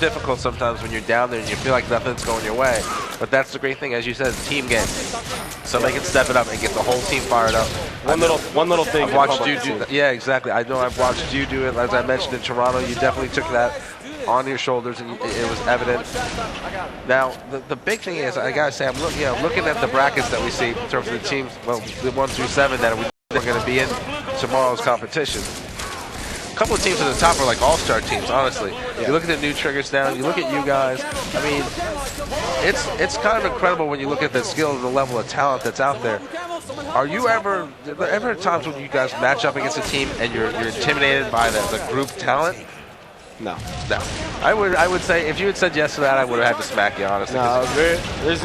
difficult sometimes when you're down there and you feel like nothing's going your way. But that's the great thing, as you said, it's a team game. Somebody can step it up and get the whole team fired up. One little thing. I've watched you do that. Yeah, exactly. I know I've watched you do it. As I mentioned in Toronto, you definitely took that on your shoulders, and it was evident. Now, the big thing is, I gotta say, I'm looking at the brackets that we see in terms of the teams, well, the 1 through 7 that we're going to be in tomorrow's competition. A couple of teams at the top are like all-star teams, honestly. Yeah. You look at the new Triggers down, you look at you guys. I mean, it's kind of incredible when you look at the skill and the level of talent that's out there. Are you ever times when you guys match up against a team and you're intimidated by the group talent? No. I would say if you had said yes to that, I would have had to smack you, honestly. No,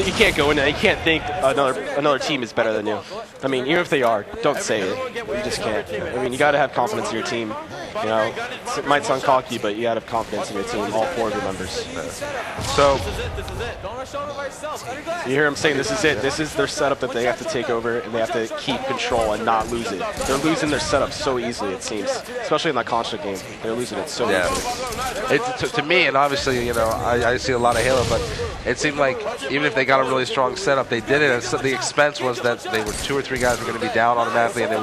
you can't go in there. You can't think another team is better than you. I mean, even if they are, don't say it. You just can't. I mean, you got to have confidence in your team. You know, it might sound cocky, but you got to have confidence in your team, all 4 of your members. So, you hear them saying this is it. This is their setup that they have to take over, and they have to keep control and not lose it. They're losing their setup so easily, it seems, especially in that construct game. They're losing it so easily. To me, and obviously, you know, I see a lot of Halo, but it seemed like even if they got a really strong setup, they did it. And so the expense was that they were 2 or 3 guys were going to be down automatically, and they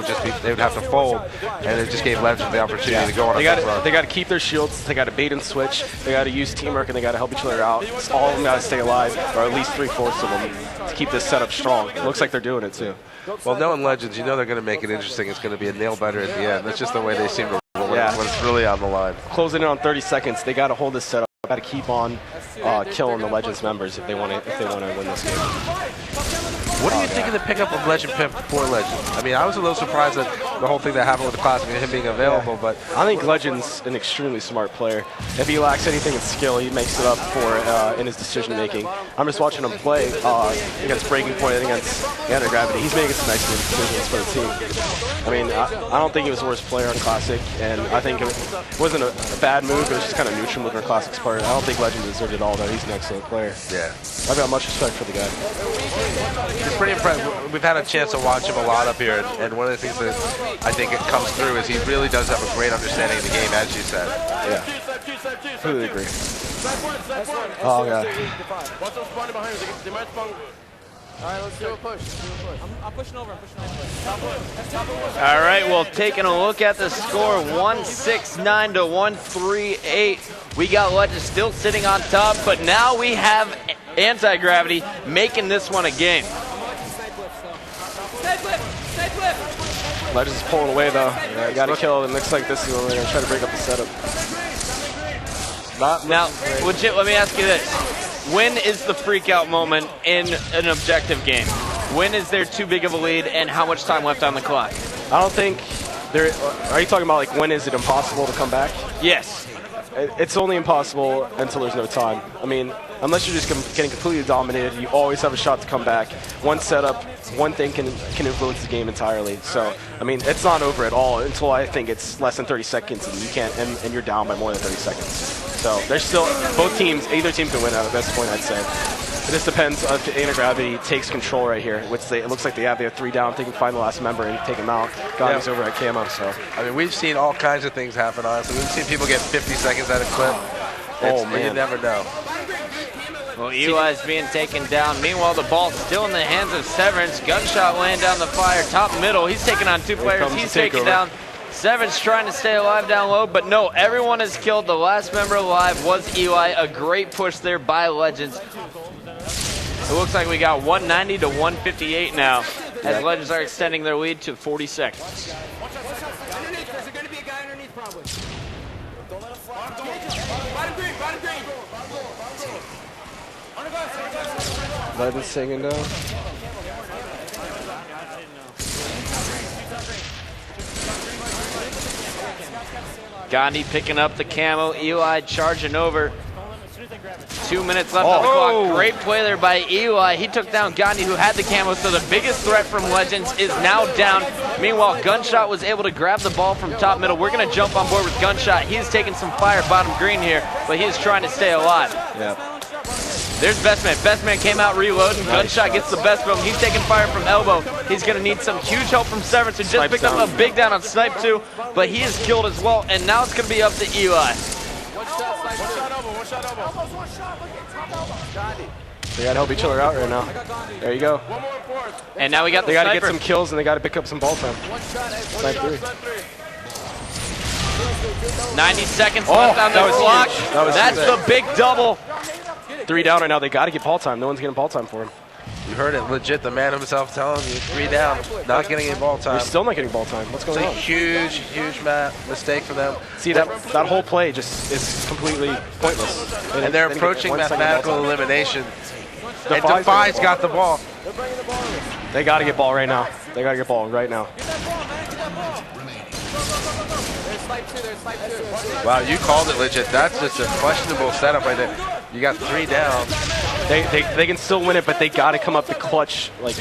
would have to fold, and it just gave Legendz the opportunity to go on. They got to keep their shields. They got to bait and switch. They got to use teamwork, and they got to help each other out. All of them got to stay alive, or at least 3/4 of them, to keep this setup strong. It looks like they're doing it too. Well, knowing Legendz, you know they're going to make it interesting. It's going to be a nail biter at the end. That's just the way they seem to roll when it's really on the line. Closing in on 30 seconds. They got to hold this setup. Got to keep on killing the Legendz members if they want to win this game. What do you think of the pickup of Legend Pimp for Legendz? I mean, I was a little surprised at the whole thing that happened with the Classic and him being available, but I think Legendz an extremely smart player. If he lacks anything in skill, he makes it up for in his decision making. I'm just watching him play against Breaking Point and against Antigravity. He's making some nice decisions for the team. I mean, I don't think he was the worst player on Classic, and I think it wasn't a bad move. It was just kind of neutral moving on Classic's part. I don't think Legendz deserved it all, though. He's an excellent player. Yeah. I've got much respect for the guy. He's pretty impressive. We've had a chance to watch him a lot up here, and one of the things that I think it comes through is he really does have a great understanding of the game, as you said. Yeah. Completely agree. Oh, God. All right, let's do a push. I'm pushing over. All right, well, taking a look at the score, 169 to 138. We got Legendz still sitting on top, but now we have Antigravity making this one a game. Legendz pulling away, though. Yeah, you got to kill, and it looks like this is when they're going to try to break up the setup. Now, legit, let me ask you this. When is the freak-out moment in an objective game? When is there too big of a lead, and how much time left on the clock? I don't think there. Are you talking about like when is it impossible to come back? Yes. It's only impossible until there's no time. I mean, unless you're just getting completely dominated, you always have a shot to come back. One setup, one thing can influence the game entirely. So, I mean, it's not over at all until I think it's less than 30 seconds and you can't, and you're down by more than 30 seconds. So there's still both teams, either team can win at this point, I'd say. It just depends if Antigravity takes control right here, which it looks like they have 3 down. They can find the last member and take him out. Ghani's over at camo, so. I mean, we've seen all kinds of things happen, honestly. We've seen people get 50 seconds at a clip. Oh, man. You never know. Well, Eli's being taken down. Meanwhile, the ball's still in the hands of Severance. Gunshot laying down the fire, top middle. He's taking on 2 players. He's taken down. Severance trying to stay alive down low, but no, everyone is killed. The last member alive was Eli. A great push there by Legendz. It looks like we got 190 to 158 now, as Legendz are extending their lead to 40 seconds. Legendz singing down. Gandhi picking up the camo. Eli charging over. 2 minutes left on the clock. Great play there by Eli. He took down Gandhi, who had the camo, so the biggest threat from Legendz is now down. Meanwhile, Gunshot was able to grab the ball from top middle. We're going to jump on board with Gunshot. He's taking some fire bottom green here, but he is trying to stay alive. Yeah. There's Bestman. Bestman came out reloading. Gunshot gets the best of him. He's taking fire from elbow. He's going to need some huge help from Severance, who just picked up a big down on Snipe 2, but he is killed as well, and now it's going to be up to Eli. One shot, One shot elbow. Elbows, one shot. Look at top elbow. Gandhi. They gotta help each other out right now. There you go. One more fourth. And now we got the They gotta sniper. get some kills and they gotta pick up some ball time. One shot. Snipe three. 90 seconds Oh, left on that the was clock. huge. That was That's huge. the big double. 3 down right now. They gotta get ball time. No one's getting ball time for him. You heard it, legit. The man himself telling you 3 down, not getting any ball time. They're still not getting ball time. What's going It's a on? huge mistake for them. See, that whole play just is completely pointless. And they're They didn't get approaching 1 second ball mathematical time. elimination. And Defy's Defy's got the ball. They gotta get ball right now. They gotta get ball right now. Get that ball, man. Get that ball. There's snipe two. There's snipe two. Wow, you called it legit. That's just a questionable setup right there. You got 3 down. They can still win it, but they gotta come up the clutch, like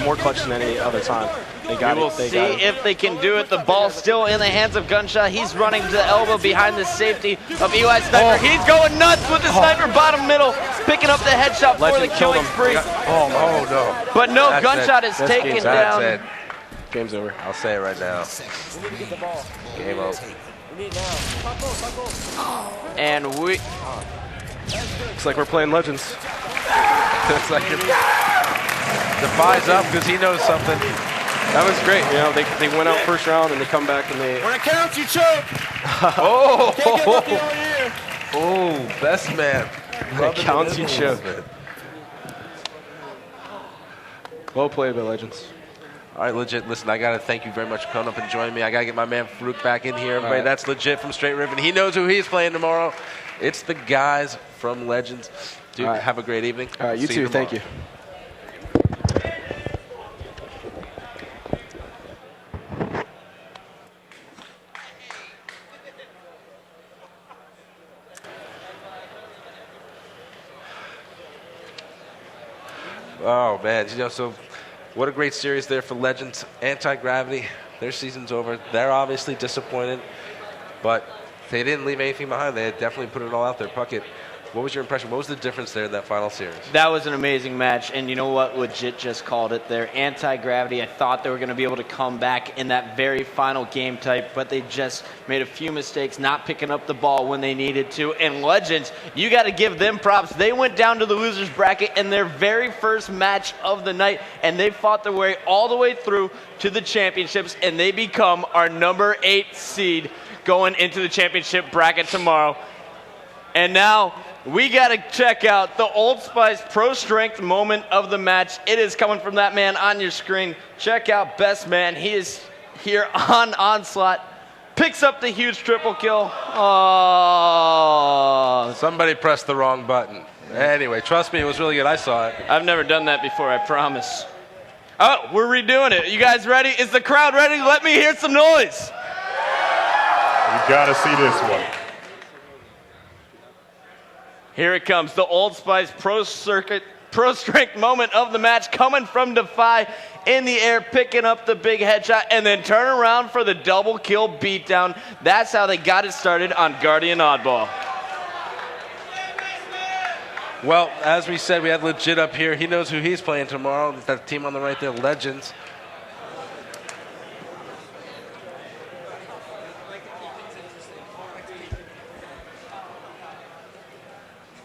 more clutch than any other time. They got We will it. They see got it. if they can do it. The ball's still in the hands of Gunshot. He's running to the elbow behind the safety of EY Sniper. He's going nuts with the sniper bottom middle, picking up the headshot for the Legend killed killing him. spree. Oh no. But no, That's Gunshot it. is That's taken game's That's down. it. Game's over. I'll say it right now. We need to get the ball. Game over. We need now. Top goal, top goal. And we Looks like we're playing Legends. It's like Defy's up because he knows something. That was great. You know, they went out first round and they come back and they. When it counts, you choke. Oh, Can't get lucky all year. oh, best man. When it counts, you choke. Well played by Legends. All right, legit. Listen, I got to thank you very much for coming up and joining me. I got to get my man Farouk back in here. Everybody, right. that's legit from Straight Rippin. He knows who he's playing tomorrow. It's the guys from Legendz. Dude, All right. have a great evening. All right, you See too. tomorrow. Thank you. Oh, man. You know, so what a great series there for Legendz. Antigravity, their season's over. They're obviously disappointed, but they didn't leave anything behind. They had definitely put it all out there. Puckett, what was your impression? What was the difference there in that final series? That was an amazing match, and you know what? Legit just called it there. Anti-Gravity, I thought they were going to be able to come back in that very final game type, but they just made a few mistakes, not picking up the ball when they needed to. And Legendz, you got to give them props. They went down to the losers bracket in their very first match of the night, and they fought their way all the way through to the championships, and they become our number 8 seed going into the championship bracket tomorrow. And now we got to check out the Old Spice Pro Strength moment of the match. It is coming from that man on your screen. Check out Best Man. He is here on Onslaught. Picks up the huge triple kill. Oh, Somebody pressed the wrong button. Anyway, trust me, it was really good. I saw it. I've never done that before, I promise. Oh, we're redoing it. You guys ready? Is the crowd ready? Let me hear some noise. You gotta see this one. Here it comes, the Old Spice Pro Strength moment of the match, coming from Defy in the air, picking up the big headshot, and then turn around for the double kill beatdown. That's how they got it started on Guardian Oddball. Well, as we said, we had Legit up here. He knows who he's playing tomorrow. That team on the right there, Legendz.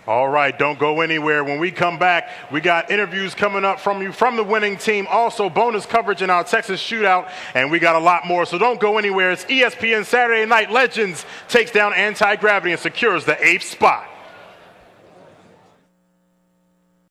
All right, don't go anywhere. When we come back, we got interviews coming up from you from the winning team. Also, bonus coverage in our Texas shootout, and we got a lot more. So don't go anywhere. It's ESPN Saturday Night. Legendz takes down Antigravity and secures the 8th spot.